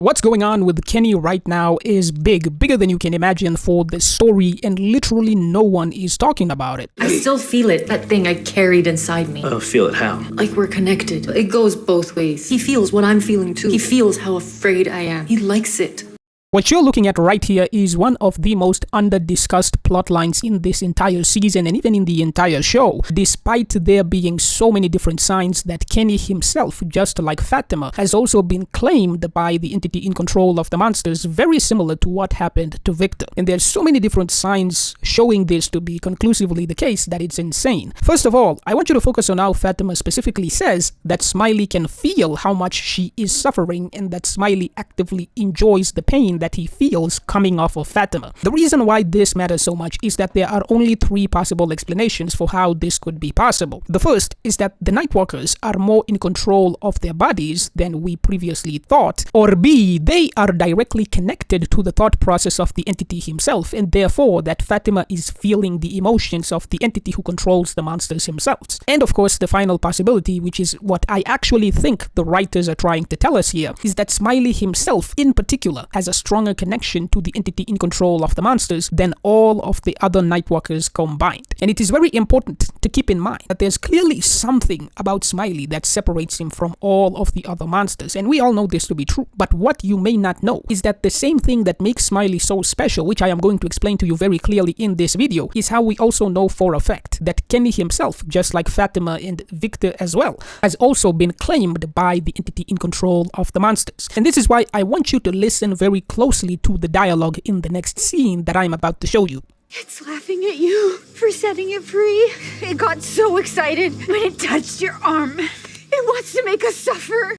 What's going on with Kenny right now is bigger than you can imagine for this story, and literally no one is talking about it. I still feel it, that thing I carried inside me. Oh, feel it how? Like we're connected. It goes both ways. He feels what I'm feeling too. He feels how afraid I am. He likes it. What you're looking at right here is one of the most under-discussed plot lines in this entire season and even in the entire show, despite there being so many different signs that Kenny himself, just like Fatima, has also been claimed by the entity in control of the monsters, very similar to what happened to Victor. And there's so many different signs showing this to be conclusively the case that it's insane. First of all, I want you to focus on how Fatima specifically says that Smiley can feel how much she is suffering and that Smiley actively enjoys the pain that he feels coming off of Fatima. The reason why this matters so much is that there are only three possible explanations for how this could be possible. The first is that the Nightwalkers are more in control of their bodies than we previously thought, or B, they are directly connected to the thought process of the entity himself, and therefore that Fatima is feeling the emotions of the entity who controls the monsters himself. And of course, the final possibility, which is what I actually think the writers are trying to tell us here, is that Smiley himself in particular has a stronger connection to the entity in control of the monsters than all of the other Nightwalkers combined. And it is very important to keep in mind that there's clearly something about Smiley that separates him from all of the other monsters, and we all know this to be true. But what you may not know is that the same thing that makes Smiley so special, which I am going to explain to you very clearly in this video, is how we also know for a fact that Kenny himself, just like Fatima and Victor as well, has also been claimed by the entity in control of the monsters. And this is why I want you to listen very closely to the dialogue in the next scene that I'm about to show you. It's laughing at you for setting it free. It got so excited when it touched your arm. It wants to make us suffer.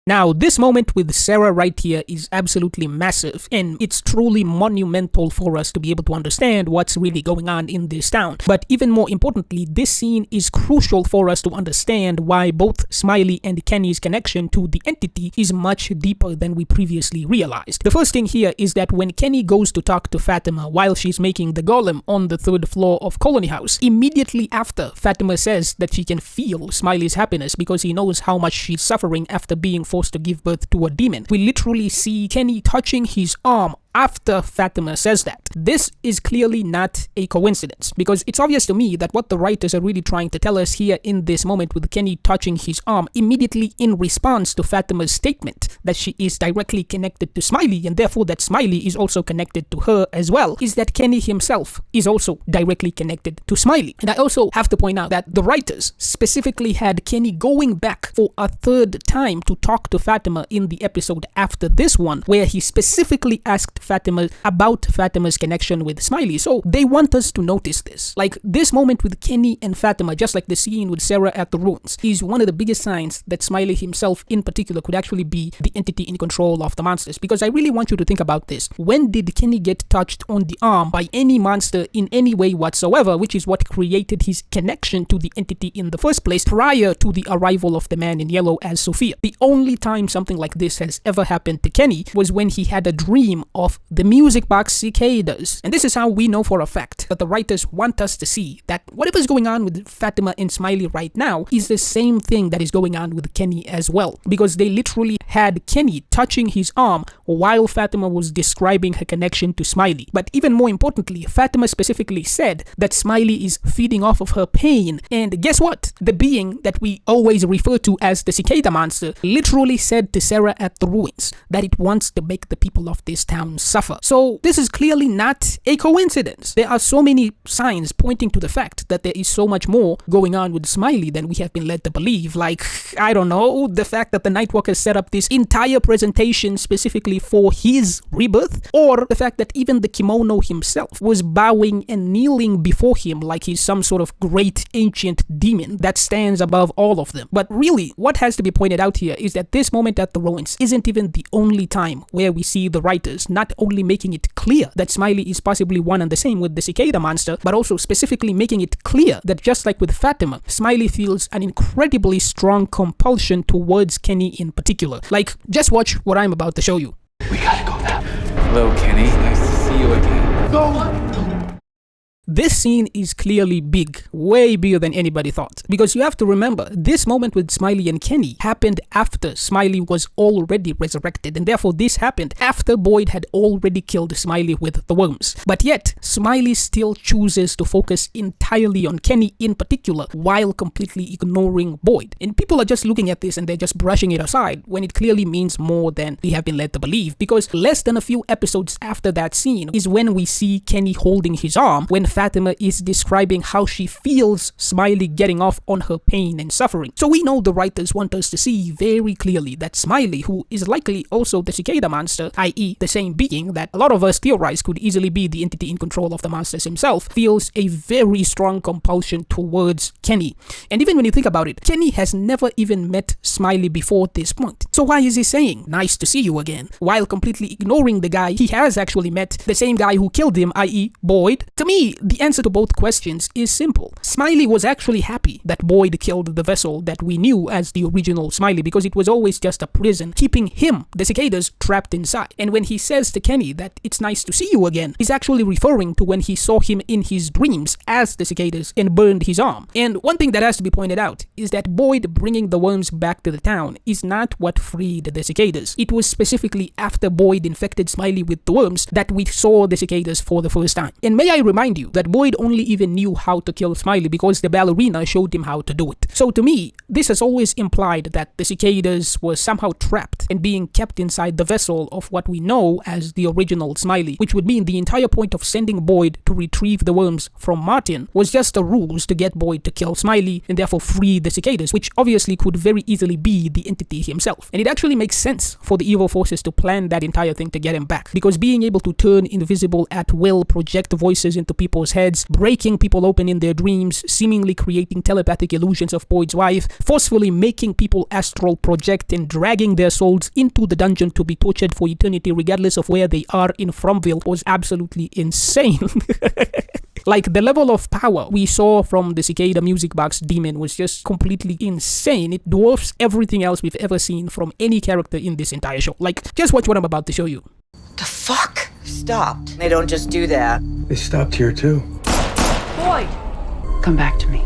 Now, this moment with Sarah right here is absolutely massive, and it's truly monumental for us to be able to understand what's really going on in this town. But even more importantly, this scene is crucial for us to understand why both Smiley and Kenny's connection to the entity is much deeper than we previously realized. The first thing here is that when Kenny goes to talk to Fatima while she's making the golem on the third floor of Colony House, immediately after, Fatima says that she can feel Smiley's happiness because he knows how much she's suffering after being forced to give birth to a demon. We literally see Kenny touching his arm after Fatima says that. This is clearly not a coincidence, because it's obvious to me that what the writers are really trying to tell us here in this moment with Kenny touching his arm immediately in response to Fatima's statement that she is directly connected to Smiley and therefore that Smiley is also connected to her as well, is that Kenny himself is also directly connected to Smiley. And I also have to point out that the writers specifically had Kenny going back for a third time to talk to Fatima in the episode after this one, where he specifically asked Fatima about Fatima's connection with Smiley. So they want us to notice this. Like, this moment with Kenny and Fatima, just like the scene with Sarah at the ruins, is one of the biggest signs that Smiley himself in particular could actually be the entity in control of the monsters. Because I really want you to think about this. When did Kenny get touched on the arm by any monster in any way whatsoever, which is what created his connection to the entity in the first place prior to the arrival of the man in yellow as Sophia? The only time something like this has ever happened to Kenny was when he had a dream of the music box cicadas. And this is how we know for a fact that the writers want us to see that whatever's going on with Fatima and Smiley right now is the same thing that is going on with Kenny as well, because they literally had Kenny touching his arm while Fatima was describing her connection to Smiley. But even more importantly, Fatima specifically said that Smiley is feeding off of her pain, and guess what? The being that we always refer to as the cicada monster literally said to Sarah at the ruins that it wants to make the people of this town suffer. So this is clearly not a coincidence. There are so many signs pointing to the fact that there is so much more going on with Smiley than we have been led to believe. Like, I don't know, the fact that the Nightwalkers set up this entire presentation specifically for his rebirth, or the fact that even the kimono himself was bowing and kneeling before him like he's some sort of great ancient demon that stands above all of them. But really, what has to be pointed out here is that this moment at the ruins isn't even the only time where we see the writers not only making it clear that Smiley is possibly one and the same with the cicada monster, but also specifically making it clear that just like with Fatima, Smiley feels an incredibly strong compulsion towards Kenny in particular. Like, just watch what I'm about to show you. We gotta go now. Hello, Kenny. Nice to see you again. Go! this scene is clearly big, way bigger than anybody thought. Because you have to remember, this moment with Smiley and Kenny happened after Smiley was already resurrected, and therefore this happened after Boyd had already killed Smiley with the worms. But yet, Smiley still chooses to focus entirely on Kenny in particular, while completely ignoring Boyd. And people are just looking at this and they're just brushing it aside, when it clearly means more than we have been led to believe. Because less than a few episodes after that scene is when we see Kenny holding his arm, when Fatima is describing how she feels Smiley getting off on her pain and suffering. So we know the writers want us to see very clearly that Smiley, who is likely also the cicada monster, i.e. the same being that a lot of us theorize could easily be the entity in control of the monsters himself, feels a very strong compulsion towards Kenny. And even when you think about it, Kenny has never even met Smiley before this point. So why is he saying, "Nice to see you again," while completely ignoring the guy he has actually met, the same guy who killed him, i.e. Boyd? To me, the answer to both questions is simple. Smiley was actually happy that Boyd killed the vessel that we knew as the original Smiley, because it was always just a prison keeping him, the cicadas, trapped inside. And when he says to Kenny that it's nice to see you again, he's actually referring to when he saw him in his dreams as the cicadas and burned his arm. And one thing that has to be pointed out is that Boyd bringing the worms back to the town is not what freed the cicadas. It was specifically after Boyd infected Smiley with the worms that we saw the cicadas for the first time. And may I remind you that Boyd only even knew how to kill Smiley because the ballerina showed him how to do it. So to me, this has always implied that the cicadas were somehow trapped and being kept inside the vessel of what we know as the original Smiley, which would mean the entire point of sending Boyd to retrieve the worms from Martin was just a ruse to get Boyd to kill Smiley and therefore free the cicadas, which obviously could very easily be the entity himself. And it actually makes sense for the evil forces to plan that entire thing to get him back, because being able to turn invisible at will, project voices into people's heads, breaking people open in their dreams, seemingly creating telepathic illusions of Boyd's wife, forcefully making people astral project and dragging their souls into the dungeon to be tortured for eternity regardless of where they are in Fromville, was absolutely insane. Like, the level of power we saw from the cicada music box demon was just completely insane. It dwarfs everything else we've ever seen from any character in this entire show. Like, just watch what I'm about to show you. The fuck? Stopped. They don't just do that. They stopped here too. Boyd! Come back to me.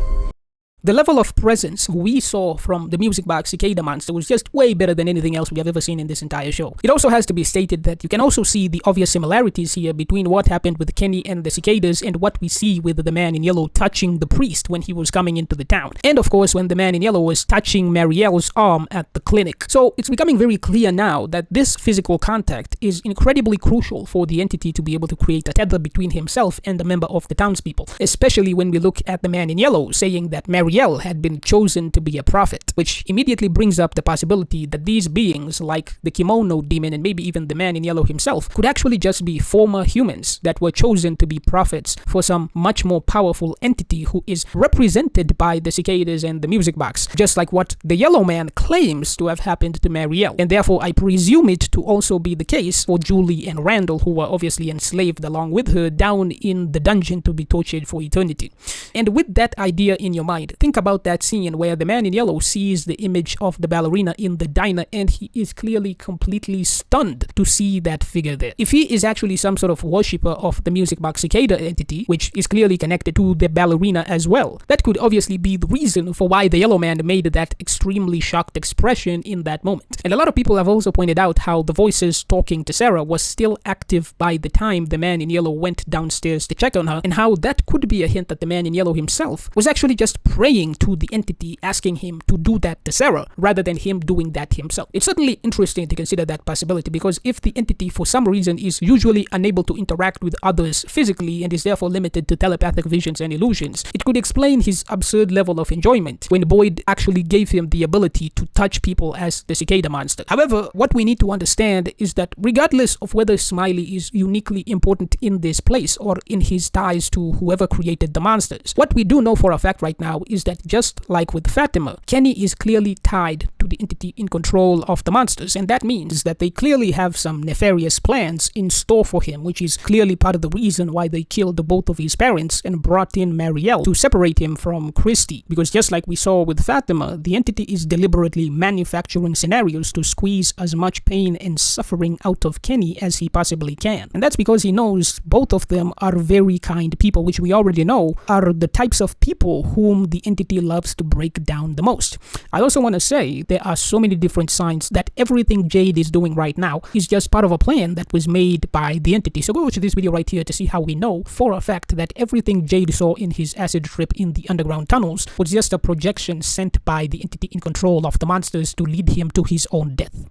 The level of presence we saw from the music box cicada monster was just way better than anything else we have ever seen in this entire show. It also has to be stated that you can also see the obvious similarities here between what happened with Kenny and the cicadas and what we see with the man in yellow touching the priest when he was coming into the town. And of course when the man in yellow was touching Marielle's arm at the clinic. So it's becoming very clear now that this physical contact is incredibly crucial for the entity to be able to create a tether between himself and a member of the townspeople. Especially when we look at the man in yellow saying that Marielle had been chosen to be a prophet, which immediately brings up the possibility that these beings, like the kimono demon and maybe even the man in yellow himself, could actually just be former humans that were chosen to be prophets for some much more powerful entity who is represented by the cicadas and the music box, just like what the yellow man claims to have happened to Marielle. And therefore I presume it to also be the case for Julie and Randall, who were obviously enslaved along with her down in the dungeon to be tortured for eternity. And with that idea in your mind, think about that scene where the man in yellow sees the image of the ballerina in the diner and he is clearly completely stunned to see that figure there. If he is actually some sort of worshipper of the music box cicada entity, which is clearly connected to the ballerina as well, that could obviously be the reason for why the yellow man made that extremely shocked expression in that moment. And a lot of people have also pointed out how the voices talking to Sarah was still active by the time the man in yellow went downstairs to check on her, and how that could be a hint that the man in yellow himself was actually just praying to the entity, asking him to do that to Sarah rather than him doing that himself. It's certainly interesting to consider that possibility, because if the entity for some reason is usually unable to interact with others physically and is therefore limited to telepathic visions and illusions, it could explain his absurd level of enjoyment when Boyd actually gave him the ability to touch people as the cicada monster. However, what we need to understand is that regardless of whether Smiley is uniquely important in this place or in his ties to whoever created the monsters, what we do know for a fact right now is is that just like with Fatima, Kenny is clearly tied to the entity in control of the monsters, and that means that they clearly have some nefarious plans in store for him, which is clearly part of the reason why they killed both of his parents and brought in Marielle to separate him from Christy. Because just like we saw with Fatima, the entity is deliberately manufacturing scenarios to squeeze as much pain and suffering out of Kenny as he possibly can. And that's because he knows both of them are very kind people, which we already know are the types of people whom the entity loves to break down the most. I also want to say there are so many different signs that everything Jade is doing right now is just part of a plan that was made by the entity. So go watch this video right here to see how we know for a fact that everything Jade saw in his acid trip in the underground tunnels was just a projection sent by the entity in control of the monsters to lead him to his own death.